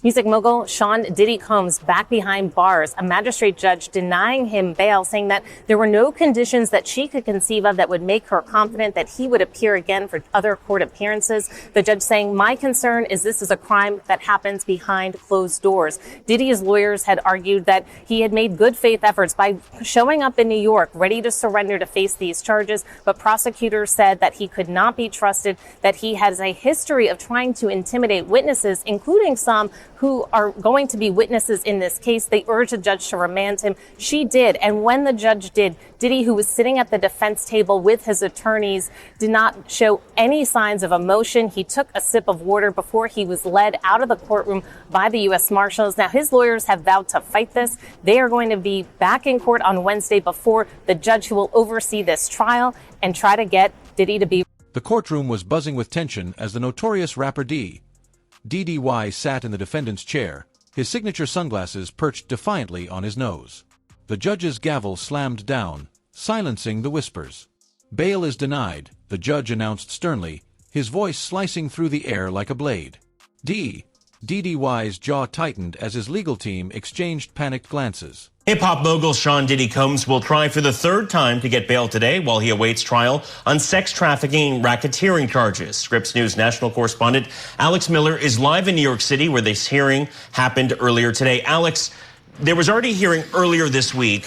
Music mogul Sean "Diddy" Combs back behind bars, a magistrate judge denying him bail, saying that there were no conditions that she could conceive of that would make her confident that he would appear again for other court appearances. The judge saying, "My concern is this is a crime that happens behind closed doors." Diddy's lawyers had argued that he had made good faith efforts by showing up in New York, ready to surrender to face these charges. But prosecutors said that he could not be trusted, that he has a history of trying to intimidate witnesses, including some who are going to be witnesses in this case. They urged the judge to remand him. She did. And when the judge did, Diddy, who was sitting at the defense table with his attorneys, did not show any signs of emotion. He took a sip of water before he was led out of the courtroom by the U.S. Marshals. Now, his lawyers have vowed to fight this. They are going to be back in court on Wednesday before the judge who will oversee this trial and try to get Diddy to be. The courtroom was buzzing with tension as the notorious rapper DIDDY sat in the defendant's chair, his signature sunglasses perched defiantly on his nose. The judge's gavel slammed down, silencing the whispers. "Bail is denied," the judge announced sternly, his voice slicing through the air like a blade. DIDDY's jaw tightened as his legal team exchanged panicked glances. Hip-hop mogul Sean "Diddy" Combs will try for the third time to get bail today while he awaits trial on sex trafficking and racketeering charges. Scripps News national correspondent Alex Miller is live in New York City, where this hearing happened earlier today. Alex, there was already a hearing earlier this week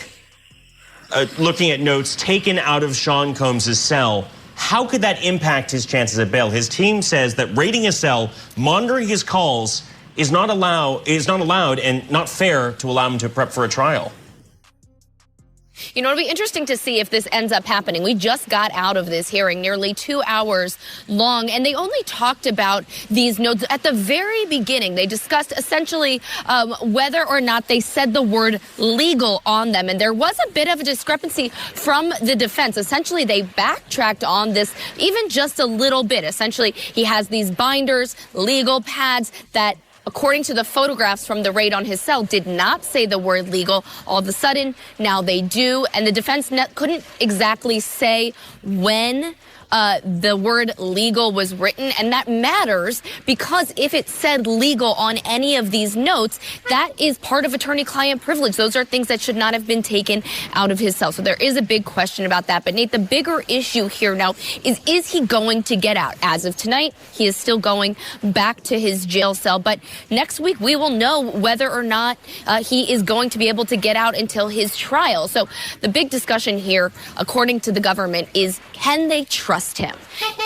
looking at notes taken out of Sean Combs' cell. How could that impact his chances at bail? His team says that raiding his cell, monitoring his calls, is not allowed and not fair to allow him to prep for a trial. You know, it'll be interesting to see if this ends up happening. We just got out of this hearing nearly 2 hours long, and they only talked about these notes at the very beginning. They discussed essentially whether or not they said the word legal on them. And there was a bit of a discrepancy from the defense. Essentially, they backtracked on this even just a little bit. Essentially, he has these binders, legal pads that, according to the photographs from the raid on his cell, did not say the word legal. All of a sudden, now they do. And the defense couldn't exactly say when the word legal was written. And that matters because if it said legal on any of these notes, that is part of attorney-client privilege. Those are things that should not have been taken out of his cell. So there is a big question about that. But Nate, the bigger issue here now is he going to get out? As of tonight, he is still going back to his jail cell. But next week, we will know whether or not he is going to be able to get out until his trial. So the big discussion here, according to the government, is can they trust him?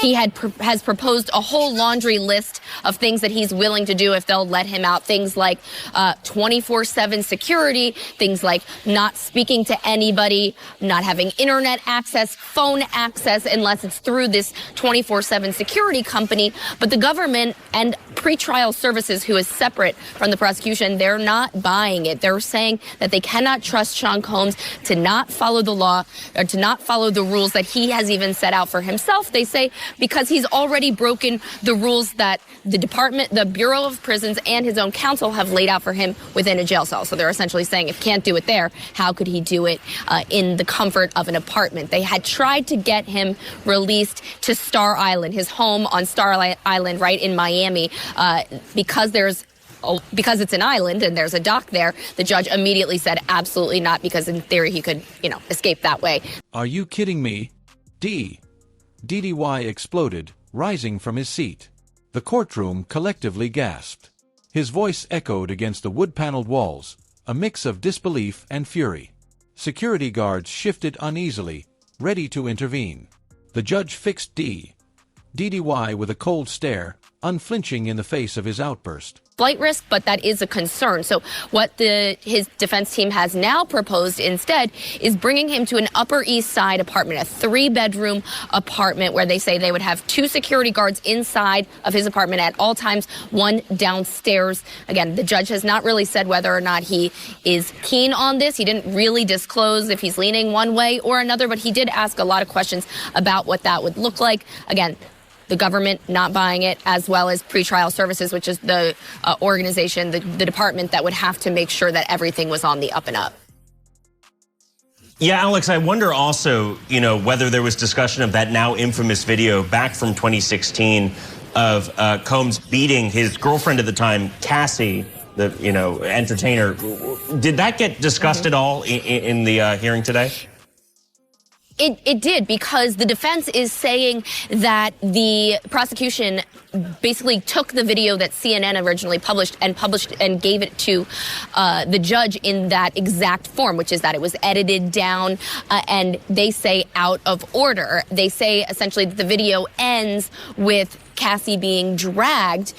He has proposed a whole laundry list of things that he's willing to do if they'll let him out. Things like 24/7 security, things like not speaking to anybody, not having internet access, phone access, unless it's through this 24/7 security company. But the government and pretrial services, who is separate from the prosecution, they're not buying it. They're saying that they cannot trust Sean Combs to not follow the law or to not follow the rules that he has even set out for himself. They say because he's already broken the rules that the Bureau of Prisons and his own counsel have laid out for him within a jail cell. So they're essentially saying if he can't do it there, how could he do it in the comfort of an apartment? They had tried to get him released to Star Island, his home on Star Island right in Miami, because it's an island and there's a dock there. The judge immediately said absolutely not, because in theory he could, escape that way. Are you kidding me? DIDDY exploded, rising from his seat. The courtroom collectively gasped. His voice echoed against the wood-paneled walls, a mix of disbelief and fury. Security guards shifted uneasily, ready to intervene. The judge fixed DIDDY with a cold stare, unflinching in the face of his outburst. Flight risk, but that is a concern. So what his defense team has now proposed instead is bringing him to an Upper East Side apartment, a 3-bedroom apartment, where they say they would have 2 security guards inside of his apartment at all times, 1 downstairs. Again, the judge has not really said whether or not he is keen on this. He didn't really disclose if he's leaning one way or another, but he did ask a lot of questions about what that would look like. Again, the government not buying it, as well as pretrial services, which is the organization, the department that would have to make sure that everything was on the up and up. Yeah, Alex, I wonder also, whether there was discussion of that now infamous video back from 2016 of Combs beating his girlfriend at the time, Cassie, entertainer. Did that get discussed at all in the hearing today? It did, because the defense is saying that the prosecution basically took the video that CNN originally published and gave it to the judge in that exact form, which is that it was edited down and they say out of order. They say essentially that the video ends with Cassie being dragged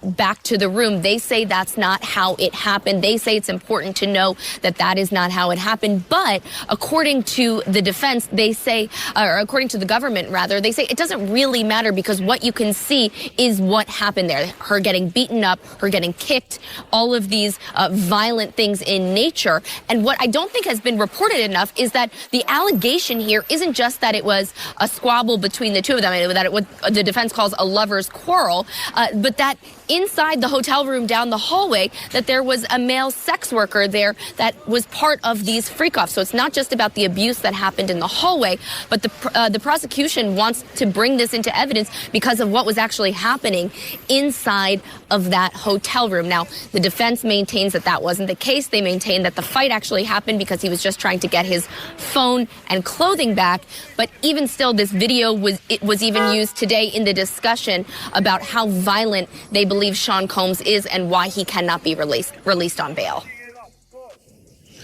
back to the room. They say that's not how it happened. They say it's important to know that that is not how it happened. But according to the defense, they say, or according to the government, rather, they say it doesn't really matter because what you can see is what happened there. Her getting beaten up, her getting kicked, all of these violent things in nature. And what I don't think has been reported enough is that the allegation here isn't just that it was a squabble between the two of them, that what the defense calls a lover's quarrel, but that inside the hotel room down the hallway, that there was a male sex worker there that was part of these freak-offs. So it's not just about the abuse that happened in the hallway, but the prosecution wants to bring this into evidence because of what was actually happening inside of that hotel room. Now, the defense maintains that that wasn't the case. They maintain that the fight actually happened because he was just trying to get his phone and clothing back. But even still, this video was even used today in the discussion about how violent they believe Sean Combs is and why he cannot be released on bail.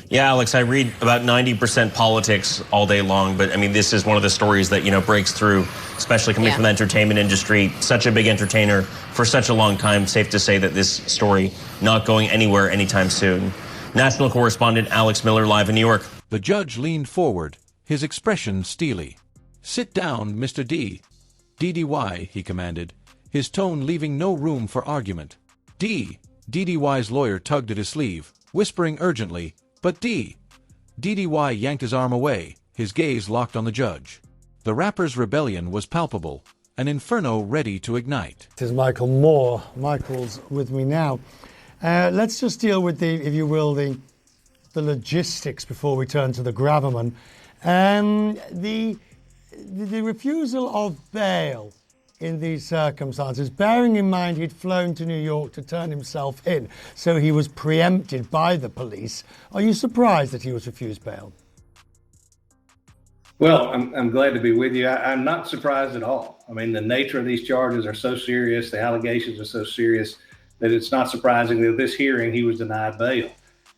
Yeah, Alex, I read about 90% politics all day long, but I mean, this is one of the stories that, breaks through, especially coming from the entertainment industry. Such a big entertainer for such a long time. Safe to say that this story not going anywhere anytime soon. National correspondent Alex Miller live in New York. The judge leaned forward, his expression steely. "Sit down, Mr. D. DDY," he commanded, his tone leaving no room for argument. DDY's lawyer tugged at his sleeve, whispering urgently, "But DDY yanked his arm away, his gaze locked on the judge. The rapper's rebellion was palpable, an inferno ready to ignite. This is Michael Moore. Michael's with me now. Let's just deal with if you will, the logistics before we turn to the gravamen. The refusal of bail in these circumstances, bearing in mind he'd flown to New York to turn himself in, so he was preempted by the police. Are you surprised that he was refused bail? Well, I'm glad to be with you. I'm not surprised at all. I mean, the nature of these charges are so serious, the allegations are so serious, that it's not surprising that this hearing he was denied bail.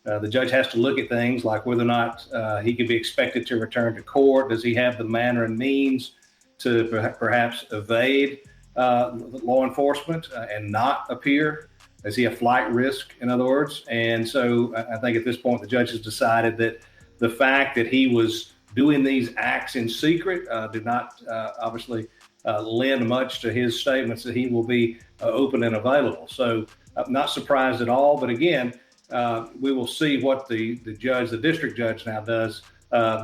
The judge has to look at things like whether or not he could be expected to return to court. Does he have the manner and means to perhaps evade law enforcement and not appear? Is he a flight risk, in other words? And so I think at this point, the judge has decided that the fact that he was doing these acts in secret did not obviously lend much to his statements that he will be open and available. So I'm not surprised at all. But again, we will see what the district judge now does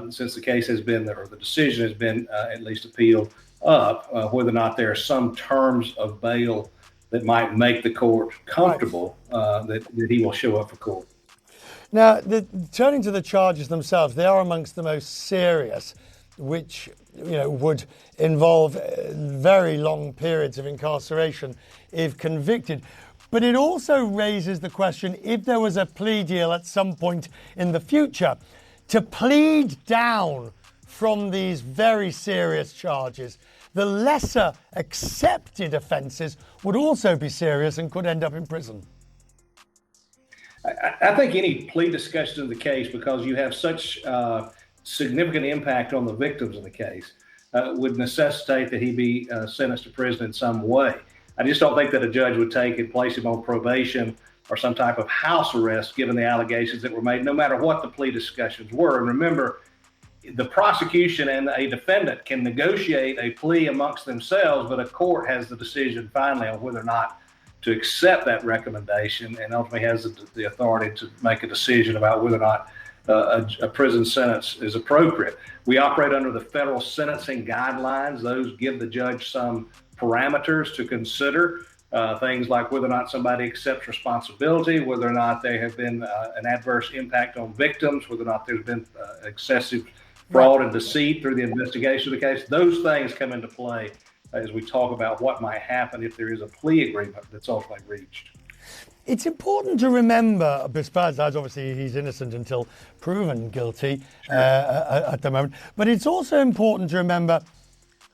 since the case has been, or the decision has been at least appealed up, whether or not there are some terms of bail that might make the court comfortable that he will show up for court. Now, turning to the charges themselves, they are amongst the most serious, which would involve very long periods of incarceration if convicted. But it also raises the question, if there was a plea deal at some point in the future, to plead down from these very serious charges, the lesser accepted offences would also be serious and could end up in prison. I think any plea discussion of the case, because you have such significant impact on the victims of the case, would necessitate that he be sentenced to prison in some way. I just don't think that a judge would take and place him on probation or some type of house arrest, given the allegations that were made, no matter what the plea discussions were. And remember, the prosecution and a defendant can negotiate a plea amongst themselves, but a court has the decision finally on whether or not to accept that recommendation, and ultimately has the authority to make a decision about whether or not a prison sentence is appropriate. We operate under the federal sentencing guidelines. Those give the judge some parameters to consider, things like whether or not somebody accepts responsibility, whether or not there have been an adverse impact on victims, whether or not there's been excessive fraud and deceit through the investigation of the case. Those things come into play as we talk about what might happen if there is a plea agreement that's ultimately reached. It's important to remember, besides obviously he's innocent until proven guilty at the moment, but it's also important to remember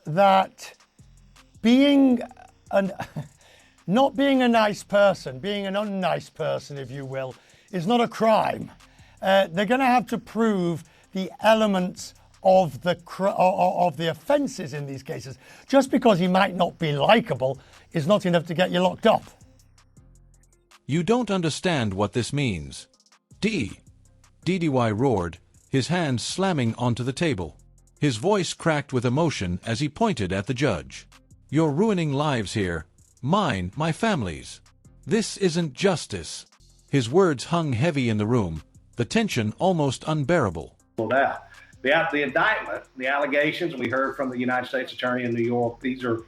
that not being a nice person, being an unnice person, if you will, is not a crime. They're going to have to prove the elements of the offences in these cases. Just because he might not be likable is not enough to get you locked up. You don't understand what this means. DIDDY roared, his hands slamming onto the table. His voice cracked with emotion as he pointed at the judge. You're ruining lives here. Mine, my family's. This isn't justice. His words hung heavy in the room, the tension almost unbearable. The indictment, the allegations we heard from the United States Attorney in New York, these are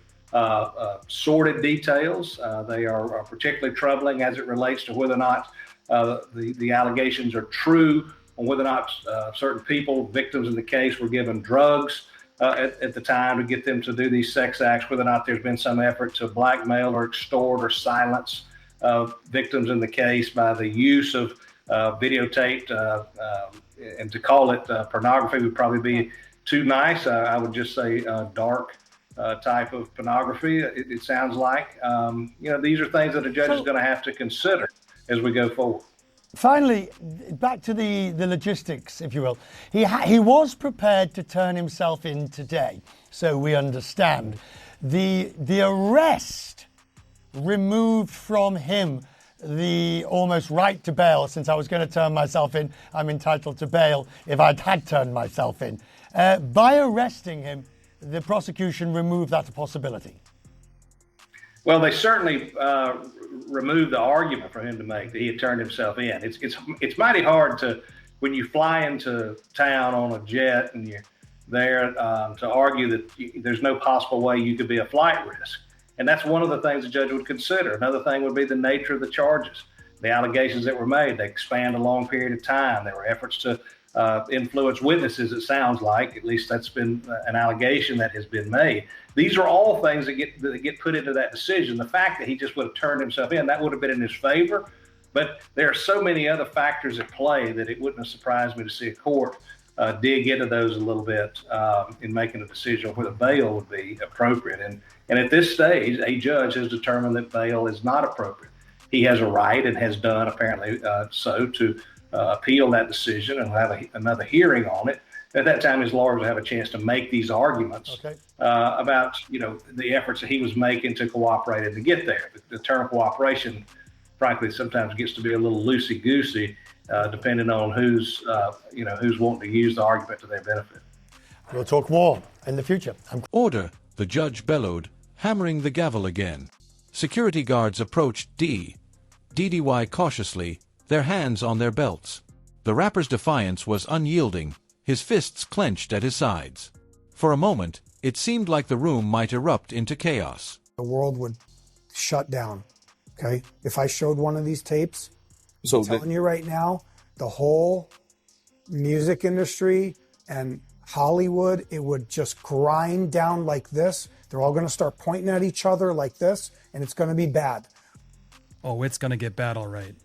sordid details. They are particularly troubling as it relates to whether or not the allegations are true, on whether or not certain people, victims in the case, were given drugs at the time to get them to do these sex acts, whether or not there's been some effort to blackmail or extort or silence victims in the case by the use of videotaped, and to call it pornography would probably be too nice. I would just say dark type of pornography, it sounds like. These are things that a judge is going to have to consider as we go forward. Finally, back to the logistics, if you will. He was prepared to turn himself in today, so we understand. The arrest removed from him the almost right to bail. Since I was going to turn myself in, I'm entitled to bail if I'd had turned myself in. By arresting him, the prosecution removed that possibility. Well, they certainly removed the argument for him to make that he had turned himself in. It's mighty hard to, when you fly into town on a jet and you're there, to argue that there's no possible way you could be a flight risk. And that's one of the things the judge would consider. Another thing would be the nature of the charges, the allegations that were made. They spanned a long period of time. There were efforts to influence witnesses, it sounds like. At least that's been an allegation that has been made. These are all things that get put into that decision. The fact that he just would have turned himself in, that would have been in his favor. But there are so many other factors at play that it wouldn't have surprised me to see a court dig into those a little bit in making a decision whether bail would be appropriate. And at this stage, a judge has determined that bail is not appropriate. He has a right, and has done apparently so, to appeal that decision and have another hearing on it. At that time, his lawyers will have a chance to make these arguments about the efforts that he was making to cooperate and to get there. The term cooperation, frankly, sometimes gets to be a little loosey-goosey, depending on who's wanting to use the argument to their benefit. We'll talk more in the future. Order, the judge bellowed, hammering the gavel again. Security guards approached DIDDY cautiously, their hands on their belts. The rapper's defiance was unyielding, his fists clenched at his sides. For a moment, it seemed like the room might erupt into chaos. The world would shut down, okay? If I showed one of these tapes, I'm telling you right now, the whole music industry and Hollywood, it would just grind down like this. They're all going to start pointing at each other like this, and it's going to be bad. Oh, it's going to get bad, all right.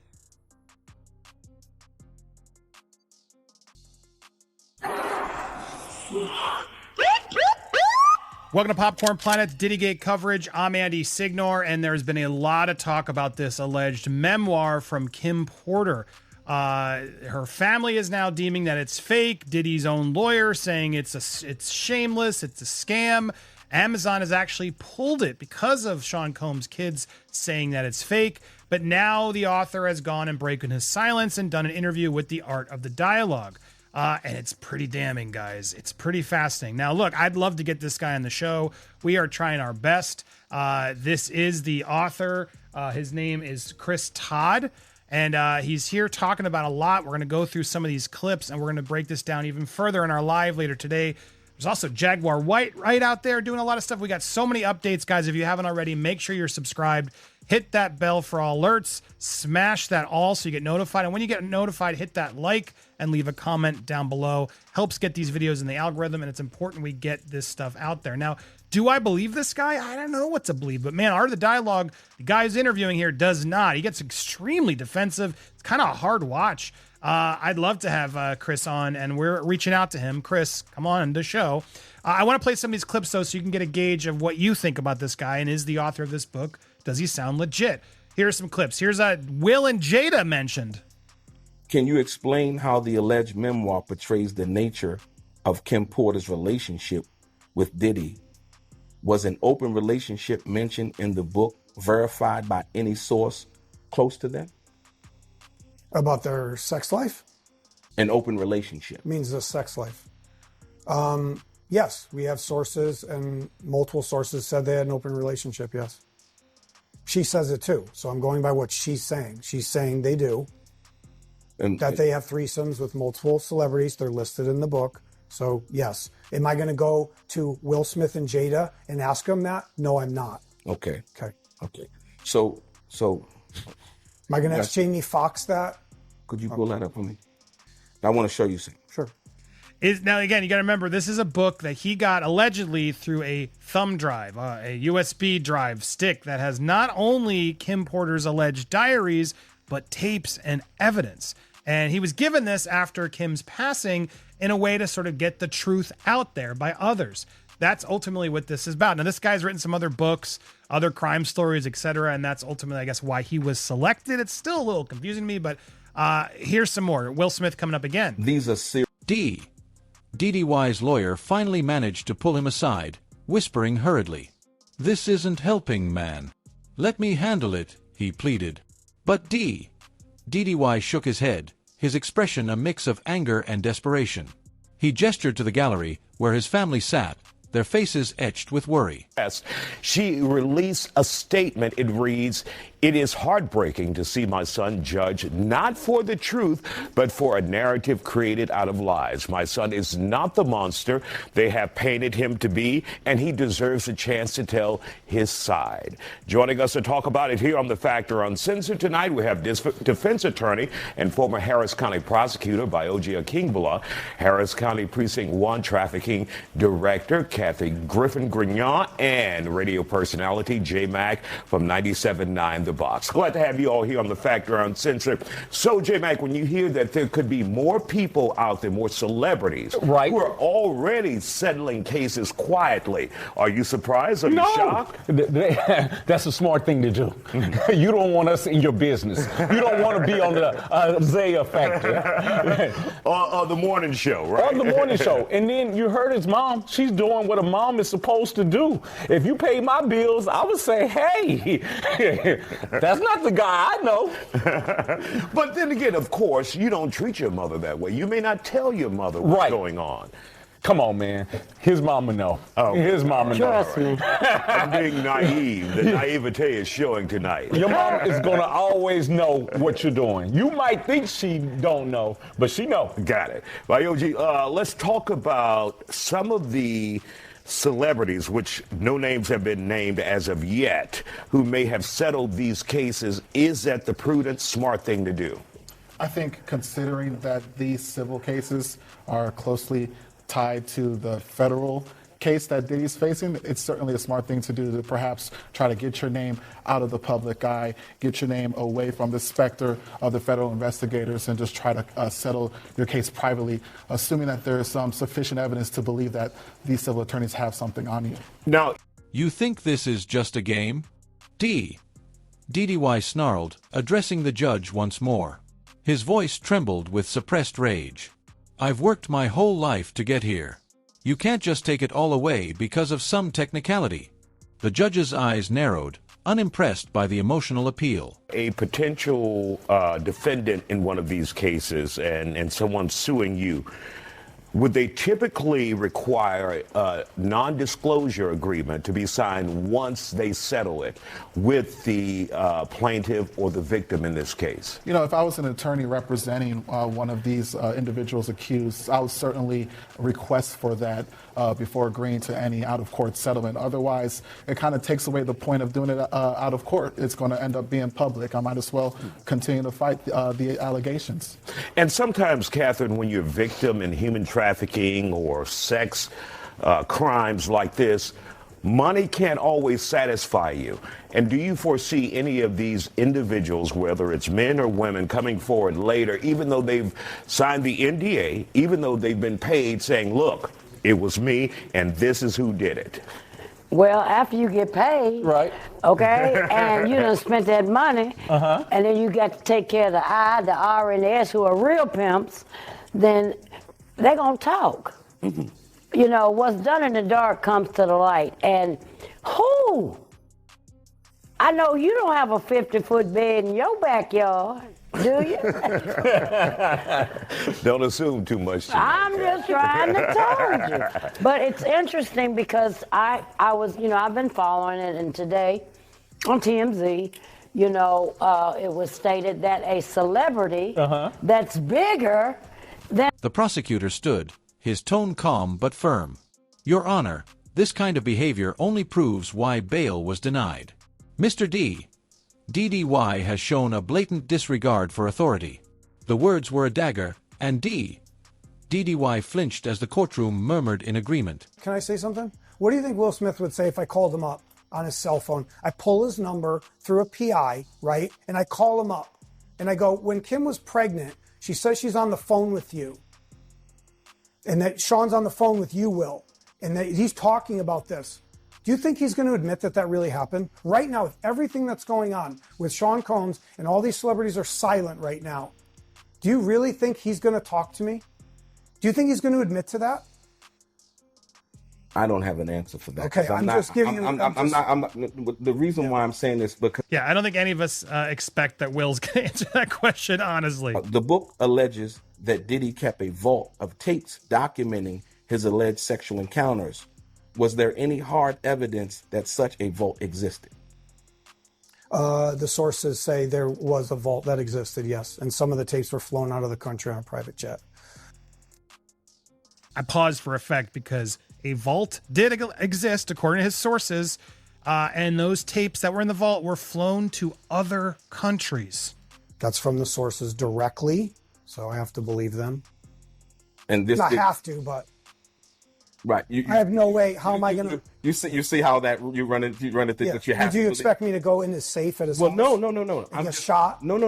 Welcome to Popcorn Planet, Diddygate coverage. I'm Andy Signor, and there's been a lot of talk about this alleged memoir from Kim Porter. Her family is now deeming that it's fake. Diddy's own lawyer saying it's shameless, it's a scam. Amazon has actually pulled it because of Sean Combs' kids saying that it's fake. But now the author has gone and broken his silence and done an interview with The Art of the Dialogue. And it's pretty damning, guys. It's pretty fascinating. Now, look, I'd love to get this guy on the show. We are trying our best. This is the author. His name is Chris Todd. And he's here talking about a lot. We're going to go through some of these clips, and we're going to break this down even further in our live later today. There's also Jaguar White right out there doing a lot of stuff. We got so many updates, guys. If you haven't already, make sure you're subscribed. Hit that bell for all alerts. Smash that all so you get notified. And when you get notified, hit that like and leave a comment down below. Helps get these videos in the algorithm, and it's important we get this stuff out there. Now, do I believe this guy? I don't know what to believe. But, man, Art of the Dialogue, the guy who's interviewing here does not. He gets extremely defensive. It's kind of a hard watch. I'd love to have Chris on, and we're reaching out to him. Chris, come on the show. I want to play some of these clips, though, so you can get a gauge of what you think about this guy and is the author of this book. Does he sound legit? Here's some clips. Here's Will and Jada mentioned. Can you explain how the alleged memoir portrays the nature of Kim Porter's relationship with Diddy? Was an open relationship mentioned in the book verified by any source close to them? About their sex life? An open relationship. Means the sex life. Yes, we have sources, and multiple sources said they had an open relationship, yes. She says it too, so I'm going by what she's saying. She's saying they do. And that they have threesomes with multiple celebrities. They're listed in the book. So, yes. Am I going to go to Will Smith and Jada and ask them that? No, I'm not. Okay. Okay. So. Am I going to ask Jamie Foxx that? Could you pull that up for me? I want to show you something. Sure. Now, again, you got to remember, this is a book that he got allegedly through a thumb drive, a USB drive stick that has not only Kim Porter's alleged diaries, but tapes and evidence. And he was given this after Kim's passing in a way to sort of get the truth out there by others. That's ultimately what this is about. Now, this guy's written some other books, other crime stories, etc., and that's ultimately, I guess, why he was selected. It's still a little confusing to me, but here's some more. Will Smith coming up again. These are serious. DDY's lawyer finally managed to pull him aside, whispering hurriedly, "This isn't helping, man. Let me handle it," he pleaded. But DDY shook his head, his expression a mix of anger and desperation. He gestured to the gallery, where his family sat, their faces etched with worry. She released a statement. It reads, "It is heartbreaking to see my son judged not for the truth, but for a narrative created out of lies. My son is not the monster they have painted him to be, and he deserves a chance to tell his side." Joining us to talk about it here on The Factor Uncensored tonight, we have defense attorney and former Harris County prosecutor Bioji Akingbula, Harris County Precinct 1 trafficking director Kathy Griffin-Grignon, and radio personality J Mac from 97.9 The Box. Glad to have you all here on The Factor Uncensored. So, J Mac, when you hear that there could be more people out there, more celebrities, who are already settling cases quietly, are you surprised? Are you shocked? That's a smart thing to do. You don't want us in your business. You don't want to be on the Isaiah Factor. On the morning show, right? On the morning show. And then you heard his mom. She's doing what a mom is supposed to do. If you pay my bills, I would say, hey, that's not the guy I know. But then again, of course, you don't treat your mother that way. You may not tell your mother what's going on. Come on, man. His mama know. Oh, his mama trust me. I'm being naive. The naivete is showing tonight. Your mom is gonna always know what you're doing. You might think she don't know, but she know. Got it. Bioji, let's talk about some of the celebrities, which no names have been named as of yet, who may have settled these cases. Is that the prudent, smart thing to do? I think considering that these civil cases are closely tied to the federal case that Diddy's facing, it's certainly a smart thing to do to perhaps try to get your name out of the public eye, get your name away from the specter of the federal investigators, and just try to settle your case privately, assuming that there is some sufficient evidence to believe that these civil attorneys have something on you. Now, you think this is just a game? DDY snarled, addressing the judge once more. His voice trembled with suppressed rage. "I've worked my whole life to get here. You can't just take it all away because of some technicality." The judge's eyes narrowed, unimpressed by the emotional appeal. A potential defendant in one of these cases and someone suing you, Would they typically require a non-disclosure agreement to be signed once they settle it with the plaintiff or the victim in this case? You know, if I was an attorney representing one of these individuals accused, I would certainly request for that before agreeing to any out-of-court settlement. Otherwise, it kind of takes away the point of doing it out of court. It's going to end up being public. I might as well continue to fight the allegations. And sometimes, Catherine, when you're a victim in human trafficking or sex crimes like this, money can't always satisfy you. And do you foresee any of these individuals, whether it's men or women, coming forward later, even though they've signed the NDA, even though they've been paid, saying, look, it was me and this is who did it? Well, after you get paid, right? Okay, and you done spent that money, and then you got to take care of the I, the R, and the S, who are real pimps, then they're going to talk. You know, what's done in the dark comes to the light. And who? I know you don't have a 50-foot bed in your backyard, do you? Don't assume too much. I'm just trying to tell you. But it's interesting because I was, you know, I've been following it, and today on TMZ, you know, it was stated that a celebrity that's bigger than... The prosecutor stood, his tone calm but firm. Your Honor, this kind of behavior only proves why bail was denied. Mr. DDY has shown a blatant disregard for authority. The words were a dagger, and DDY flinched as the courtroom murmured in agreement. Can I say something? What do you think Will Smith would say if I called him up on his cell phone? I pull his number through a PI, right? And I call him up. And I go, when Kim was pregnant, she says she's on the phone with you. And that Sean's on the phone with you, Will. And that he's talking about this. Do you think he's going to admit that that really happened? Right now, with everything that's going on with Sean Combs and all these celebrities are silent right now, do you really think he's going to talk to me? Do you think he's going to admit to that? I don't have an answer for that. Okay, I'm just giving you... The reason why I'm saying this because... Yeah, I don't think any of us expect that Will's going to answer that question, honestly. The book alleges that Diddy kept a vault of tapes documenting his alleged sexual encounters. Was there any hard evidence that such a vault existed? The sources say there was a vault that existed, yes. And some of the tapes were flown out of the country on a private jet. I paused for effect because a vault did exist, according to his sources, and those tapes that were in the vault were flown to other countries. That's from the sources directly, so I have to believe them. And this Not have to, but... Right. I have no way. How am I going to... You see how that you run it that you have. Do you expect me to go in the safe at his house? Well, no. I'm just shot? No.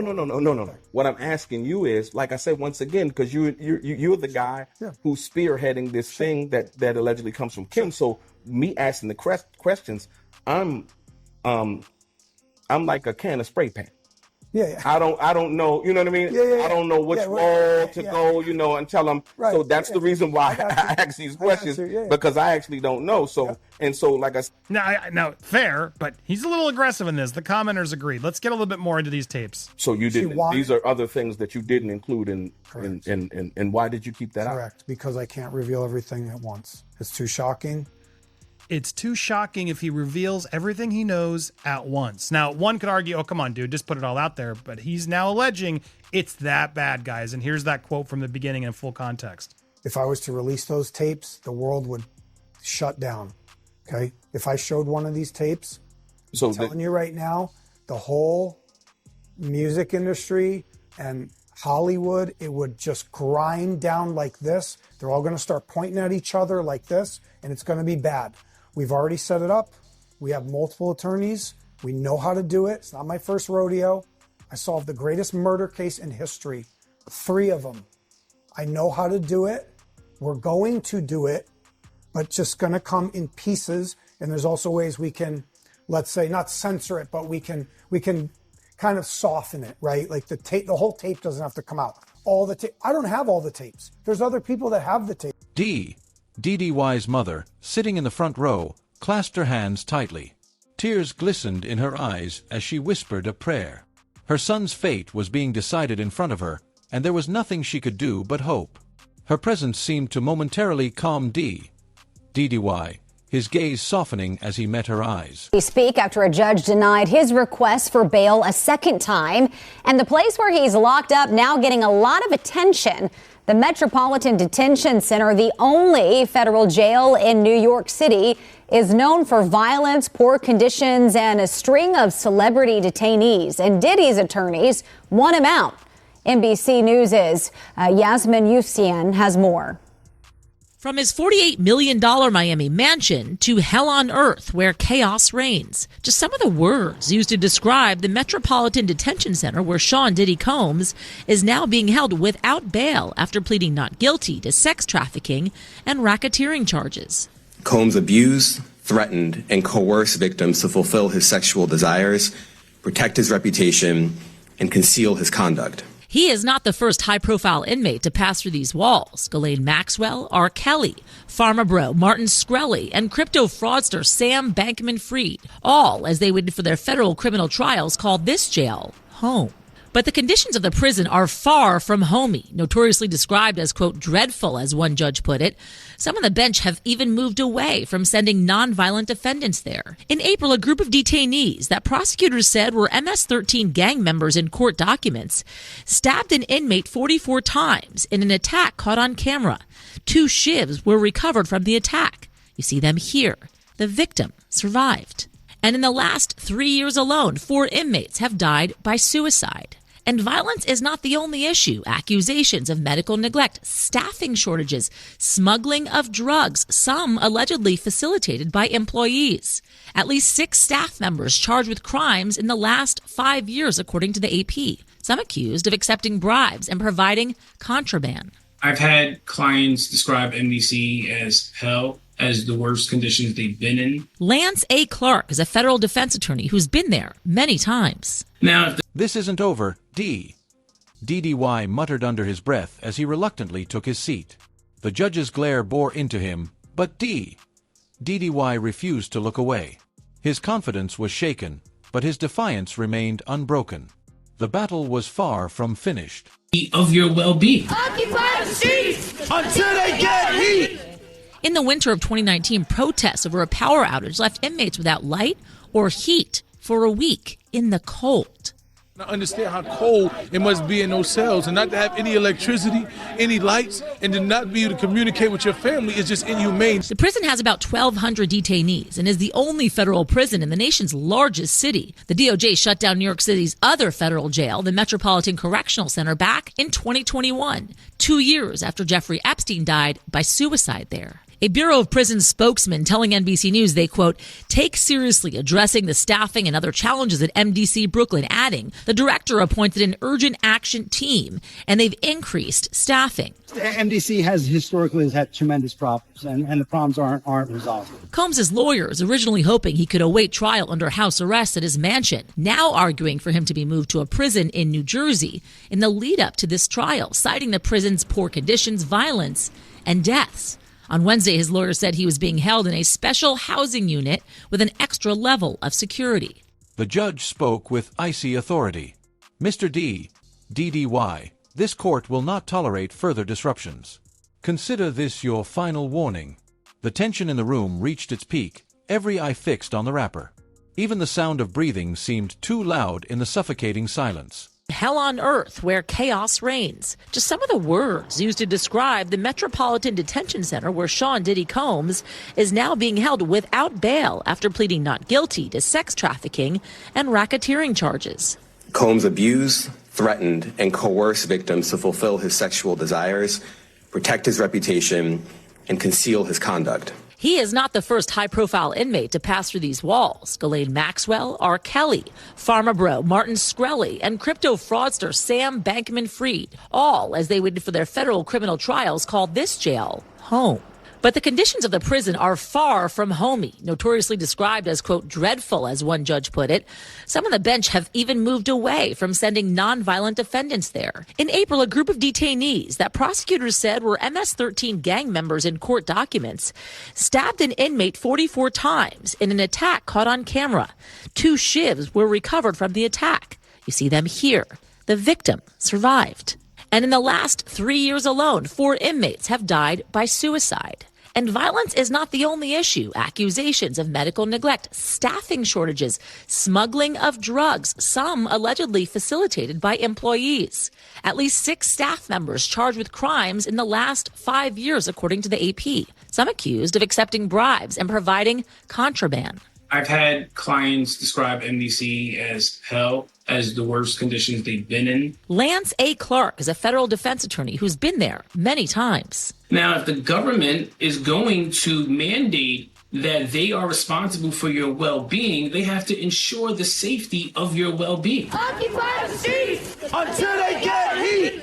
What I'm asking you is, like I said once again, because you're the guy who's spearheading this thing that allegedly comes from Kim. So me asking the questions, I'm like a can of spray paint. Yeah. I don't know, you know what I mean? Yeah. I don't know which role to go, you know, and tell them. Right. So that's the reason why I ask these questions, because I actually don't know. So, and so, like I said. Now, fair, but he's a little aggressive in this. The commenters agreed. Let's get a little bit more into these tapes. So you didn't, these are other things that you didn't include in why did you keep that out? Correct, because I can't reveal everything at once. It's too shocking. It's too shocking if he reveals everything he knows at once. Now, one could argue, oh, come on, dude, just put it all out there. But he's now alleging it's that bad, guys. And here's that quote from the beginning in full context. If I was to release those tapes, the world would shut down. Okay? If I showed one of these tapes, I'm telling you right now, the whole music industry and Hollywood, it would just grind down like this. They're all going to start pointing at each other like this, and it's going to be bad. We've already set it up. We have multiple attorneys. We know how to do it. It's not my first rodeo. I solved the greatest murder case in history. 3 of them. I know how to do it. We're going to do it, but just going to come in pieces. And there's also ways we can, let's say, not censor it, but we can kind of soften it, right? Like the whole tape doesn't have to come out. All the tape. I don't have all the tapes. There's other people that have the tape. DDY's mother, sitting in the front row, clasped her hands tightly. Tears glistened in her eyes as she whispered a prayer. Her son's fate was being decided in front of her, and there was nothing she could do but hope. Her presence seemed to momentarily calm DDY, his gaze softening as he met her eyes. He speak after a judge denied his request for bail a second time, and the place where he's locked up now getting a lot of attention. The Metropolitan Detention Center, the only federal jail in New York City, is known for violence, poor conditions, and a string of celebrity detainees. And Diddy's attorneys want him out. NBC News' Yasmin Youssian has more. From his $48 million Miami mansion to hell on earth where chaos reigns. Just some of the words used to describe the Metropolitan Detention Center where Sean Diddy Combs is now being held without bail after pleading not guilty to sex trafficking and racketeering charges. Combs abused, threatened, and coerced victims to fulfill his sexual desires, protect his reputation, and conceal his conduct. He is not the first high-profile inmate to pass through these walls. Ghislaine Maxwell, R. Kelly, Pharma Bro, Martin Shkreli, and crypto fraudster Sam Bankman-Fried, all as they waited for their federal criminal trials, called this jail home. But the conditions of the prison are far from homey, notoriously described as, quote, dreadful, as one judge put it. Some on the bench have even moved away from sending nonviolent defendants there. In April, a group of detainees that prosecutors said were MS-13 gang members in court documents stabbed an inmate 44 times in an attack caught on camera. 2 shivs were recovered from the attack. You see them here. The victim survived. And in the last 3 years alone, 4 inmates have died by suicide. And violence is not the only issue. Accusations of medical neglect, staffing shortages, smuggling of drugs, some allegedly facilitated by employees. At least 6 staff members charged with crimes in the last 5 years, according to the AP. Some accused of accepting bribes and providing contraband. I've had clients describe NBC as hell, as the worst conditions they've been in. Lance A. Clark is a federal defense attorney who's been there many times. Now, this isn't over, DDY muttered under his breath as he reluctantly took his seat. The judge's glare bore into him, but DDY refused to look away. His confidence was shaken, but his defiance remained unbroken. The battle was far from finished. Of your well-being. Occupy the streets until they get heat. In the winter of 2019, protests over a power outage left inmates without light or heat for a week in the cold. I understand how cold it must be in those cells, and not to have any electricity, any lights, and to not be able to communicate with your family is just inhumane. The prison has about 1,200 detainees and is the only federal prison in the nation's largest city. The DOJ shut down New York City's other federal jail, the Metropolitan Correctional Center, back in 2021, 2 years after Jeffrey Epstein died by suicide there. A Bureau of Prisons spokesman telling NBC News they, quote, take seriously addressing the staffing and other challenges at MDC Brooklyn, adding the director appointed an urgent action team and they've increased staffing. MDC has historically had tremendous problems, and the problems aren't resolved. Combs' lawyers originally hoping he could await trial under house arrest at his mansion, now arguing for him to be moved to a prison in New Jersey in the lead up to this trial, citing the prison's poor conditions, violence, and deaths. On Wednesday, his lawyer said he was being held in a special housing unit with an extra level of security. The judge spoke with icy authority. Mr. DDY, this court will not tolerate further disruptions. Consider this your final warning. The tension in the room reached its peak, every eye fixed on the rapper. Even the sound of breathing seemed too loud in the suffocating silence. Hell on earth where chaos reigns. Just some of the words used to describe the Metropolitan Detention Center where Sean Diddy Combs is now being held without bail after pleading not guilty to sex trafficking and racketeering charges. Combs abused, threatened, and coerced victims to fulfill his sexual desires, protect his reputation, and conceal his conduct. He is not the first high-profile inmate to pass through these walls. Ghislaine Maxwell, R. Kelly, Pharma Bro, Martin Shkreli, and crypto fraudster Sam Bankman-Fried, all as they waited for their federal criminal trials, called this jail home. But the conditions of the prison are far from homey, notoriously described as, quote, dreadful, as one judge put it. Some on the bench have even moved away from sending nonviolent defendants there. In April, a group of detainees that prosecutors said were MS-13 gang members in court documents stabbed an inmate 44 times in an attack caught on camera. 2 shivs were recovered from the attack. You see them here. The victim survived. And in the last 3 years alone, 4 inmates have died by suicide. And violence is not the only issue. Accusations of medical neglect, staffing shortages, smuggling of drugs, some allegedly facilitated by employees. At least 6 staff members charged with crimes in the last 5 years, according to the AP. Some accused of accepting bribes and providing contraband. I've had clients describe MDC as hell, as the worst conditions they've been in. Lance A. Clark is a federal defense attorney who's been there many times. Now, if the government is going to mandate that they are responsible for your well-being, they have to ensure the safety of your well-being. Occupy the streets until they get heat.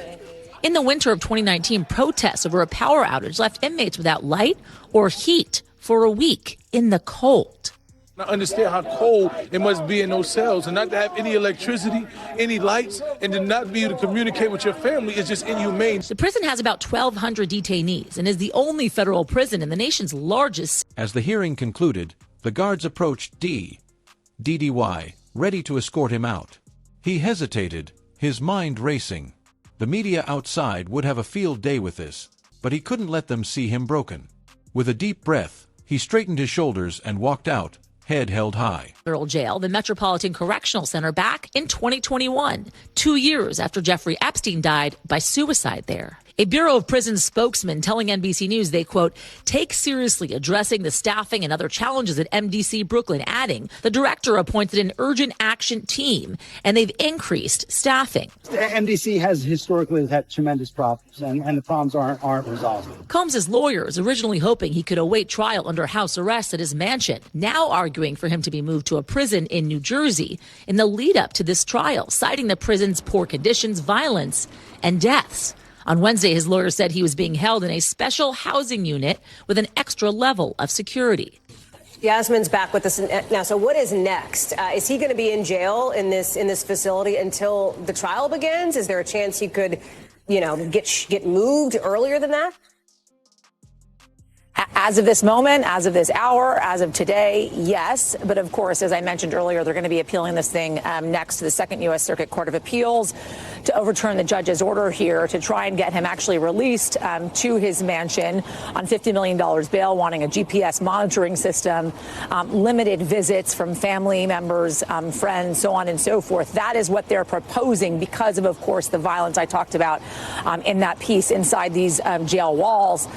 In the winter of 2019, protests over a power outage left inmates without light or heat for a week in the cold. I understand how cold it must be in those cells, and not to have any electricity, any lights, and to not be able to communicate with your family is just inhumane. The prison has about 1,200 detainees and is the only federal prison in the nation's largest. As the hearing concluded, the guards approached DDY, ready to escort him out. He hesitated, his mind racing. The media outside would have a field day with this, but he couldn't let them see him broken. With a deep breath, he straightened his shoulders and walked out, head held high. Federal jail, the Metropolitan Correctional Center, back in 2021, 2 years after Jeffrey Epstein died by suicide there. A Bureau of Prisons spokesman telling NBC News they, quote, take seriously addressing the staffing and other challenges at MDC Brooklyn, adding the director appointed an urgent action team and they've increased staffing. The MDC has historically had tremendous problems, and the problems aren't resolved. Combs' lawyers originally hoping he could await trial under house arrest at his mansion, now arguing for him to be moved to a prison in New Jersey in the lead up to this trial, citing the prison's poor conditions, violence, and deaths. On Wednesday, his lawyer said he was being held in a special housing unit with an extra level of security. Yasmin's back with us now. So what is next? Is he going to be in jail in this facility until the trial begins? Is there a chance he could, get moved earlier than that? As of this moment, as of this hour, as of today, yes. But of course, as I mentioned earlier, they're going to be appealing this thing next to the Second U.S. Circuit Court of Appeals to overturn the judge's order here to try and get him actually released to his mansion on $50 million bail, wanting a GPS monitoring system, limited visits from family members, friends, so on and so forth. That is what they're proposing because of course, the violence I talked about in that piece inside these jail walls.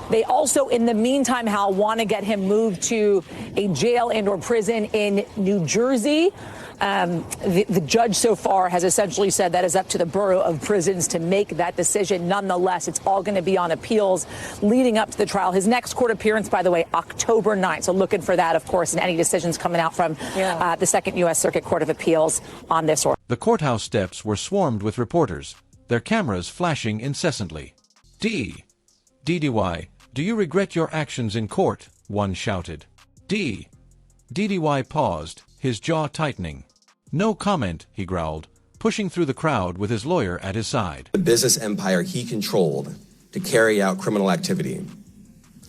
They also, in the meantime, Hal, want to get him moved to a jail and or prison in New Jersey. The judge so far has essentially said that is up to the Bureau of Prisons to make that decision. Nonetheless, it's all going to be on appeals leading up to the trial. His next court appearance, by the way, October 9th. So looking for that, of course, and any decisions coming out from the Second U.S. Circuit Court of Appeals on this order. The courthouse steps were swarmed with reporters, their cameras flashing incessantly. DDY. Do you regret your actions in court? One shouted. DDY paused, his jaw tightening. No comment, he growled, pushing through the crowd with his lawyer at his side. The business empire he controlled to carry out criminal activity,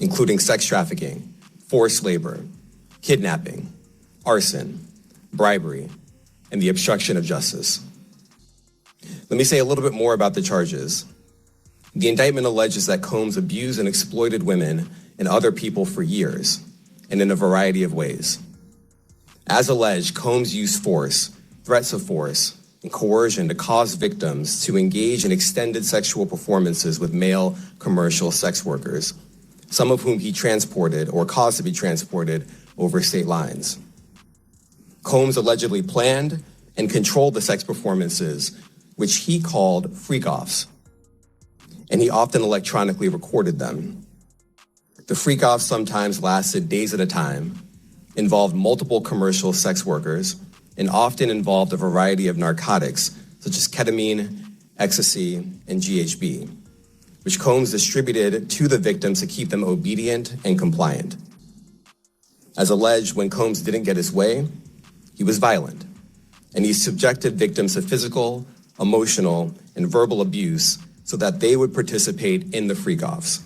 including sex trafficking, forced labor, kidnapping, arson, bribery, and the obstruction of justice. Let me say a little bit more about the charges. The indictment alleges that Combs abused and exploited women and other people for years, and in a variety of ways. As alleged, Combs used force, threats of force, and coercion to cause victims to engage in extended sexual performances with male commercial sex workers, some of whom he transported or caused to be transported over state lines. Combs allegedly planned and controlled the sex performances, which he called freak-offs, and he often electronically recorded them. The freak-offs sometimes lasted days at a time, involved multiple commercial sex workers, and often involved a variety of narcotics, such as ketamine, ecstasy, and GHB, which Combs distributed to the victims to keep them obedient and compliant. As alleged, when Combs didn't get his way, he was violent, and he subjected victims to physical, emotional, and verbal abuse so that they would participate in the freak-offs,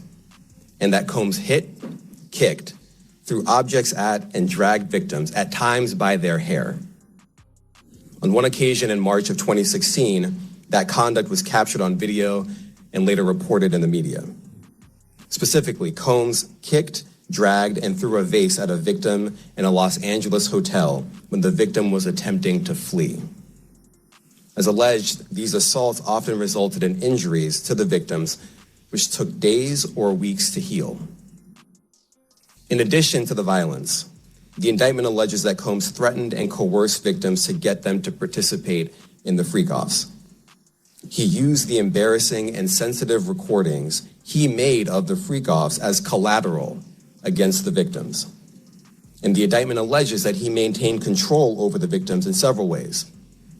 and that Combs hit, kicked, threw objects at, and dragged victims, at times by their hair. On one occasion in March of 2016, That conduct was captured on video and later reported in the media. Specifically, Combs kicked, dragged, and threw a vase at a victim in a Los Angeles hotel when the victim was attempting to flee. As alleged, these assaults often resulted in injuries to the victims, which took days or weeks to heal. In addition to the violence, the indictment alleges that Combs threatened and coerced victims to get them to participate in the freak-offs. He used the embarrassing and sensitive recordings he made of the freak-offs as collateral against the victims. And the indictment alleges that he maintained control over the victims in several ways,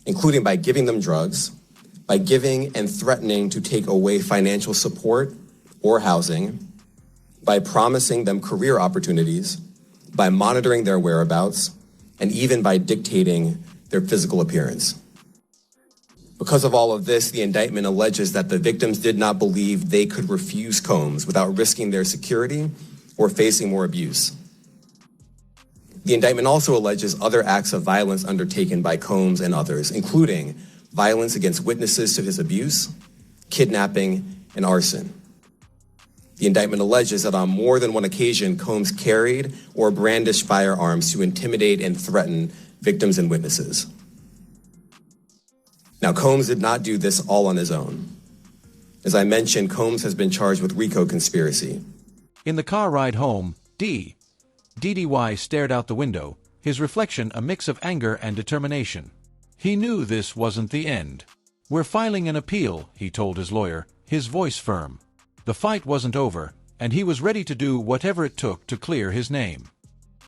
including by giving them drugs, by giving and threatening to take away financial support or housing, by promising them career opportunities, by monitoring their whereabouts, and even by dictating their physical appearance. Because of all of this, the indictment alleges that the victims did not believe they could refuse Combs without risking their security or facing more abuse. The indictment also alleges other acts of violence undertaken by Combs and others, including violence against witnesses to his abuse, kidnapping, and arson. The indictment alleges that on more than one occasion, Combs carried or brandished firearms to intimidate and threaten victims and witnesses. Now, Combs did not do this all on his own. As I mentioned, Combs has been charged with RICO conspiracy. In the car ride home, DIDDY stared out the window, his reflection a mix of anger and determination. He knew this wasn't the end. "We're filing an appeal," he told his lawyer, his voice firm. The fight wasn't over, and he was ready to do whatever it took to clear his name.